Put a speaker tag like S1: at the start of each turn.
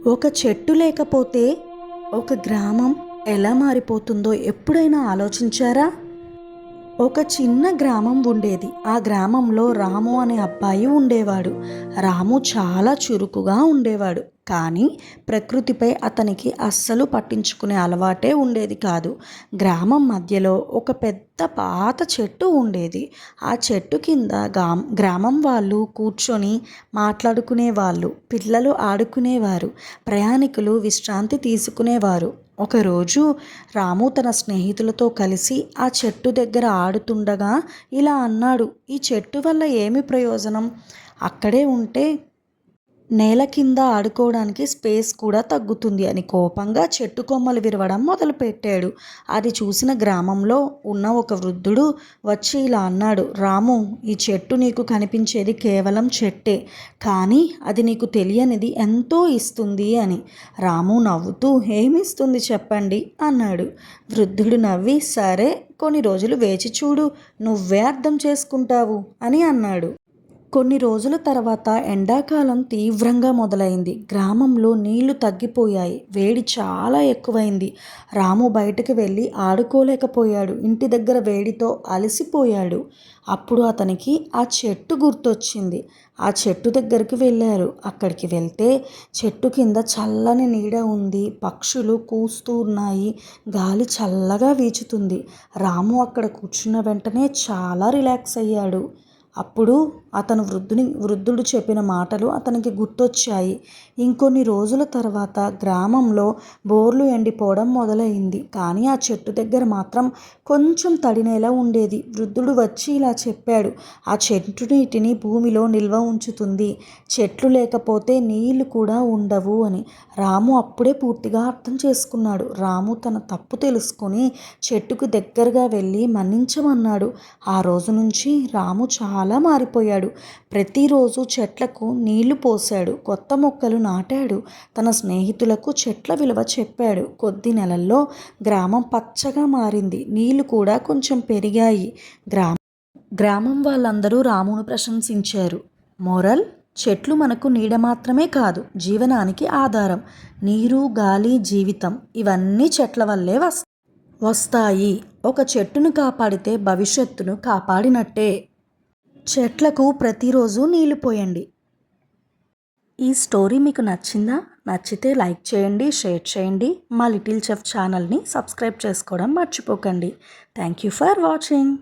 S1: ఒక చెట్టు లేకపోతే ఒక గ్రామం ఎలా మారిపోతుందో ఎప్పుడైనా ఆలోచించారా? ఒక చిన్న గ్రామం ఉండేది. ఆ గ్రామంలో రాము అనే అబ్బాయి ఉండేవాడు. రాము చాలా చురుకుగా ఉండేవాడు. కానీ ప్రకృతిపై అతనికి అస్సలు పట్టించుకునే అలవాటే ఉండేది కాదు. గ్రామం మధ్యలో ఒక పెద్ద పాత చెట్టు ఉండేది. ఆ చెట్టు కింద గ్రామం వాళ్ళు కూర్చొని మాట్లాడుకునేవాళ్ళు, పిల్లలు ఆడుకునేవారు, ప్రయాణికులు విశ్రాంతి తీసుకునేవారు. ఒకరోజు రాము తన స్నేహితులతో కలిసి ఆ చెట్టు దగ్గర ఆడుతుండగా ఇలా అన్నాడు, ఈ చెట్టు వల్ల ఏమి ప్రయోజనం? అక్కడే ఉంటే నేల కింద ఆడుకోవడానికి స్పేస్ కూడా తగ్గుతుంది అని కోపంగా చెట్టు కొమ్మలు విరవడం మొదలుపెట్టాడు. అది చూసిన గ్రామంలో ఉన్న ఒక వృద్ధుడు వచ్చి ఇలా అన్నాడు, రాము, ఈ చెట్టు నీకు కనిపించేది కేవలం చెట్టే, కానీ అది నీకు తెలియనిది ఎంతో ఇస్తుంది అని. రాము నవ్వుతూ, ఏమిస్తుంది చెప్పండి అన్నాడు. వృద్ధుడు నవ్వి, సరే, కొన్ని రోజులు వేచి చూడు, నువ్వే అర్థం చేసుకుంటావు అని అన్నాడు. కొన్ని రోజుల తర్వాత ఎండాకాలం తీవ్రంగా మొదలైంది. గ్రామంలో నీళ్లు తగ్గిపోయాయి. వేడి చాలా ఎక్కువైంది. రాము బయటకు వెళ్ళి ఆడుకోలేకపోయాడు. ఇంటి దగ్గర వేడితో అలసిపోయాడు. అప్పుడు అతనికి ఆ చెట్టు గుర్తొచ్చింది. ఆ చెట్టు దగ్గరికి వెళ్ళారు. అక్కడికి వెళ్తే చెట్టు కింద చల్లని నీడ ఉంది. పక్షులు కూస్తూ ఉన్నాయి. గాలి చల్లగా వీచుతుంది. రాము అక్కడ కూర్చున్న వెంటనే చాలా రిలాక్స్ అయ్యాడు. అప్పుడు అతను వృద్ధుడు చెప్పిన మాటలు అతనికి గుర్తొచ్చాయి. ఇంకొన్ని రోజుల తర్వాత గ్రామంలో బోర్లు ఎండిపోవడం మొదలైంది. కానీ ఆ చెట్టు దగ్గర మాత్రం కొంచెం తడి నేల ఉండేది. వృద్ధుడు వచ్చి ఇలా చెప్పాడు, ఆ చెట్టు నీటిని భూమిలో నిల్వ ఉంచుతుంది. చెట్లు లేకపోతే నీళ్లు కూడా ఉండవు అని. రాము అప్పుడే పూర్తిగా అర్థం చేసుకున్నాడు. రాము తన తప్పు తెలుసుకొని చెట్టుకు దగ్గరగా వెళ్ళి మన్నించమన్నాడు. ఆ రోజు నుంచి రాము చాలా మారిపోయాడు. ప్రతిరోజు చెట్లకు నీళ్లు పోశాడు, కొత్త మొక్కలు నాటాడు, తన స్నేహితులకు చెట్ల విలువ చెప్పాడు. కొద్ది నెలల్లో గ్రామం పచ్చగా మారింది. నీళ్లు కూడా కొంచెం పెరిగాయి. గ్రామం వాళ్ళందరూ రామును ప్రశంసించారు. మోరల్, చెట్లు మనకు నీడ మాత్రమే కాదు, జీవనానికి ఆధారం. నీరు, గాలి, జీవితం ఇవన్నీ చెట్ల వల్లే వస్తాయి. ఒక చెట్టును కాపాడితే భవిష్యత్తును కాపాడినట్టే. చెట్లకు ప్రతిరోజు నీళ్లు పోయండి. ఈ స్టోరీ మీకు నచ్చిందా? నచ్చితే లైక్ చేయండి, షేర్ చేయండి. మా లిటిల్ చెఫ్ ఛానల్ని సబ్స్క్రైబ్ చేసుకోవడం మర్చిపోకండి. Thank you for watching.